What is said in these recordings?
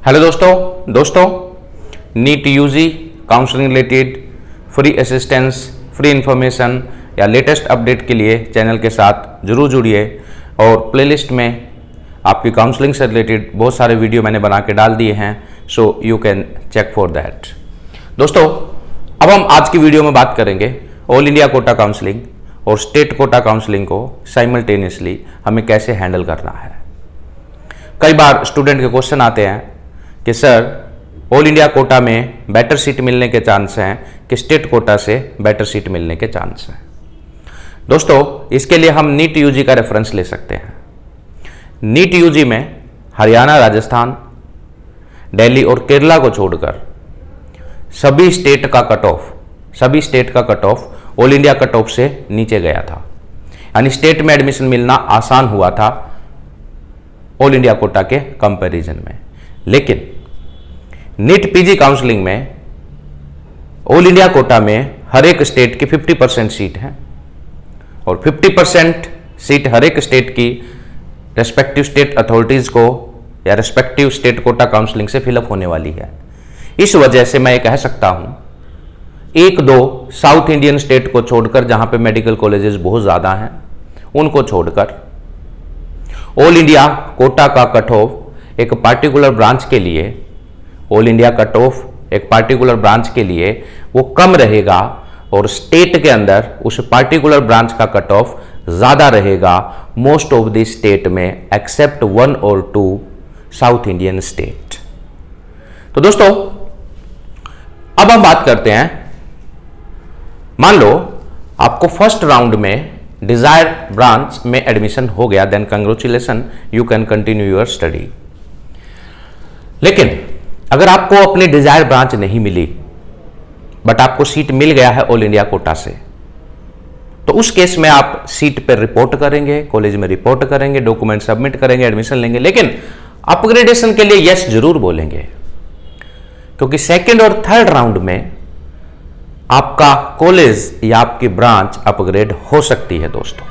Hello दोस्तों NEET UG counselling related free assistance, free information या latest update के लिए चैनल के साथ जरूर जुड़िए। और प्लेलिस्ट में आपकी काउंसलिंग से रिलेटेड बहुत सारे वीडियो मैंने बना के डाल दिए हैं, so you can check for that. दोस्तों, अब हम आज की वीडियो में बात करेंगे ऑल इंडिया कोटा काउंसलिंग और स्टेट कोटा काउंसलिंग को साइमल्टेनियसली हमें कैसे हैंडल करना है। कई बार स्टूडेंट के क्वेश्चन आते हैं कि सर, ऑल इंडिया कोटा में बेटर सीट मिलने के चांस हैं कि स्टेट कोटा से बेटर सीट मिलने के चांस हैं। दोस्तों, इसके लिए हम नीट यूजी का रेफरेंस ले सकते हैं। नीट यूजी में हरियाणा, राजस्थान, दिल्ली और केरला को छोड़कर सभी स्टेट का cut off all India cut off से नीचे गया था, यानी स्टेट में एडमिशन मिलना आसान हुआ था ऑल इंडिया कोटा के कंपैरिजन में। लेकिन नीट पीजी काउंसलिंग में ऑल इंडिया कोटा में हर एक स्टेट की 50% सीट है और 50% सीट हर एक स्टेट की रेस्पेक्टिव स्टेट अथॉरिटीज को या रेस्पेक्टिव स्टेट कोटा काउंसलिंग से फिलअप होने वाली है। इस वजह से मैं ये कह सकता हूं, एक दो साउथ इंडियन स्टेट को छोड़कर, जहां पे मेडिकल कॉलेजेस बहुत ज्यादा हैं, उनको छोड़कर ऑल इंडिया कोटा का कट ऑफ एक पार्टिकुलर ब्रांच के लिए, ऑल इंडिया कट ऑफ एक पार्टिकुलर ब्रांच के लिए वो कम रहेगा और स्टेट के अंदर उस पार्टिकुलर ब्रांच का कट ऑफ ज्यादा रहेगा मोस्ट ऑफ द स्टेट में, एक्सेप्ट 1 और 2 साउथ इंडियन स्टेट। तो दोस्तों, अब हम बात करते हैं, मान लो आपको फर्स्ट राउंड में डिजायर ब्रांच में एडमिशन हो गया, then congratulation, you can continue your study. लेकिन अगर आपको अपनी डिजायर ब्रांच नहीं मिली बट आपको सीट मिल गया है ऑल इंडिया कोटा से, तो उस केस में आप सीट पर रिपोर्ट करेंगे, कॉलेज में रिपोर्ट करेंगे, डॉक्यूमेंट सबमिट करेंगे, एडमिशन लेंगे, लेकिन अपग्रेडेशन के लिए यस जरूर बोलेंगे, क्योंकि सेकेंड और थर्ड राउंड में आपका कॉलेज या आपकी ब्रांच अपग्रेड हो सकती है। दोस्तों,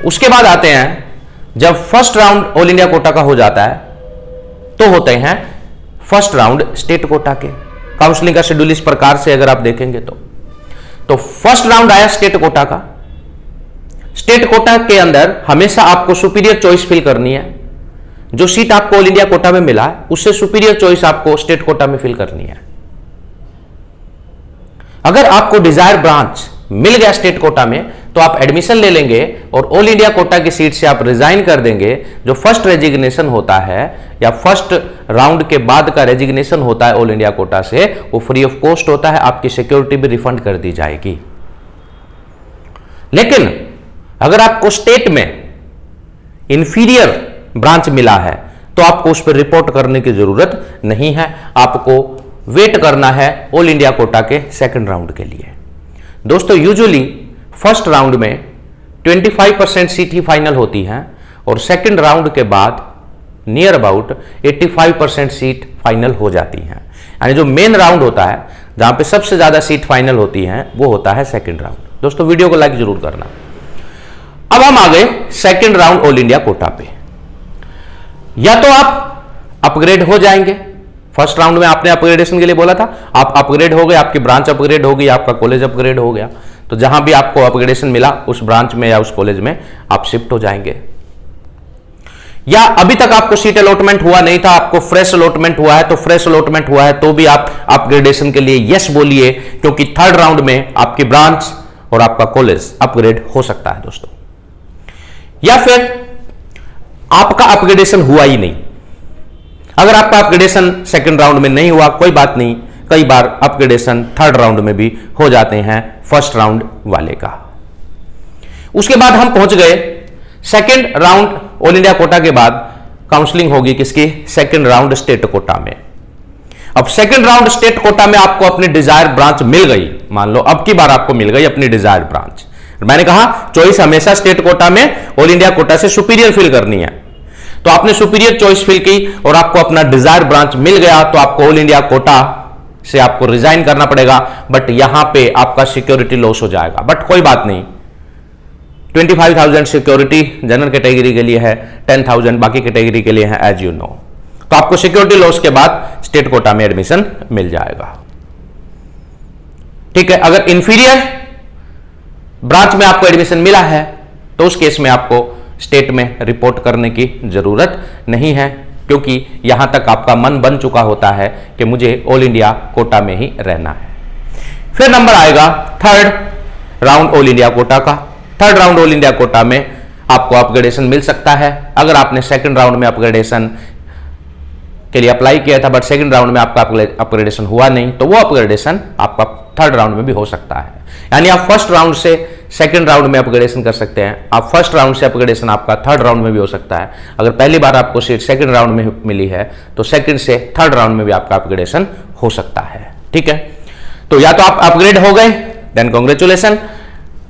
उसके बाद आते हैं, जब first round all India quota का हो जाता है तो होते हैं फर्स्ट राउंड स्टेट कोटा के। काउंसलिंग का शेड्यूल इस प्रकार से अगर आप देखेंगे तो फर्स्ट राउंड आया स्टेट कोटा का। स्टेट कोटा के अंदर हमेशा आपको सुपीरियर चॉइस फिल करनी है। जो सीट आपको ऑल इंडिया कोटा में मिला है उससे सुपीरियर चॉइस आपको स्टेट कोटा में फिल करनी है। अगर आपको डिजायर ब्रांच मिल गया स्टेट कोटा में तो आप एडमिशन ले लेंगे और ऑल इंडिया कोटा की सीट से आप रिजाइन कर देंगे। जो फर्स्ट रेजिग्नेशन होता है या फर्स्ट राउंड के बाद का रेजिग्नेशन होता है ऑल इंडिया कोटा से, वो फ्री ऑफ कॉस्ट होता है, आपकी सिक्योरिटी भी रिफंड कर दी जाएगी। लेकिन अगर आपको स्टेट में इंफीरियर ब्रांच मिला है तो आपको उस पर रिपोर्ट करने की जरूरत नहीं है, आपको वेट करना है ऑल इंडिया कोटा के सेकंड राउंड के लिए। दोस्तों, यूजुअली फर्स्ट राउंड में 25% सीट ही फाइनल होती हैं और सेकंड राउंड के बाद नियर अबाउट 85% सीट फाइनल हो जाती हैं। यानी जो मेन राउंड होता है, जहां पे सबसे ज्यादा सीट फाइनल होती हैं, वो होता है सेकंड राउंड। दोस्तों, वीडियो को लाइक जरूर करना। अब हम आ गए second round all India Kota पे। या तो आप अपग्रेड हो जाएंगे, फर्स्ट राउंड में आपने अपग्रेडेशन के लिए बोला था, आप अपग्रेड हो गए, आपकी ब्रांच अपग्रेड हो गई, आपका कॉलेज अपग्रेड हो गया, तो जहां भी आपको अपग्रेडेशन मिला उस ब्रांच में या उस कॉलेज में आप शिफ्ट हो जाएंगे। या अभी तक आपको सीट अलॉटमेंट हुआ नहीं था, आपको फ्रेश अलॉटमेंट हुआ है, तो फ्रेश अलॉटमेंट हुआ है तो भी आप अपग्रेडेशन के लिए यस बोलिए, क्योंकि थर्ड राउंड में आपकी ब्रांच और आपका कॉलेज अपग्रेड हो सकता है। दोस्तों, या फिर आपका अपग्रेडेशन हुआ ही नहीं। अगर आपका अपग्रेडेशन सेकंड राउंड में नहीं हुआ, कोई बात नहीं, कई बार अपग्रेडेशन थर्ड राउंड में भी हो जाते हैं फर्स्ट राउंड वाले का। उसके बाद हम पहुंच गए second round all India Kota के बाद काउंसलिंग होगी किसकी? सेकंड राउंड स्टेट कोटा में। अब सेकंड राउंड स्टेट कोटा में आपको अपनी डिजायर ब्रांच मिल गई, मान लो अब की बार आपको मिल गई अपनी डिजायर ब्रांच। मैंने कहा चॉइस हमेशा स्टेट कोटा में ऑल इंडिया कोटा से सुपीरियर फिल करनी है, तो आपने सुपीरियर चॉइस फिल की और आपको अपना डिजायर ब्रांच मिल गया, तो आपको ऑल इंडिया कोटा से आपको रिजाइन करना पड़ेगा। बट यहां पे आपका सिक्योरिटी लॉस हो जाएगा, बट कोई बात नहीं, 25,000 सिक्योरिटी जनरल कैटेगरी के लिए है, 10,000 बाकी कैटेगरी के लिए है, एज यू नो। तो आपको सिक्योरिटी लॉस के बाद स्टेट कोटा में एडमिशन मिल जाएगा। ठीक है, अगर इंफीरियर ब्रांच में आपको एडमिशन मिला है तो उस केस में आपको स्टेट में रिपोर्ट करने की जरूरत नहीं है, क्योंकि यहां तक आपका मन बन चुका होता है कि मुझे ऑल इंडिया कोटा में ही रहना है। फिर नंबर आएगा third round all India quota का। Third round all India quota में आपको अपग्रेडेशन मिल सकता है। अगर आपने सेकंड राउंड में अपग्रेडेशन के लिए अप्लाई किया था बट सेकंड राउंड में आपका अपग्रेडेशन हुआ नहीं, तो वो अपग्रेडेशन आपका थर्ड राउंड में भी हो सकता है। यानी आप फर्स्ट राउंड से सेकंड राउंड में अपग्रेडेशन कर सकते हैं, आप फर्स्ट राउंड से अपग्रेडेशन आपका थर्ड राउंड में भी हो सकता है। अगर पहली बार आपको सीट सेकंड राउंड में मिली है तो सेकंड से थर्ड राउंड में भी आपका अपग्रेडेशन हो सकता है। ठीक है, तो या तो आप अपग्रेड हो गए देन कांग्रेचुलेशन,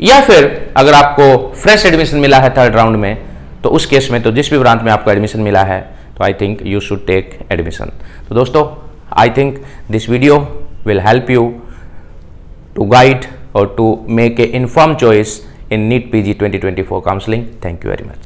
या फिर अगर आपको फ्रेश एडमिशन मिला है थर्ड राउंड में तो उस केस में तो जिस भी ब्रांच में आपको एडमिशन मिला है तो I think you should take admission. तो दोस्तों, I think this video will help you to guide or to make a informed choice in NEET PG 2024 counseling. Thank you very much.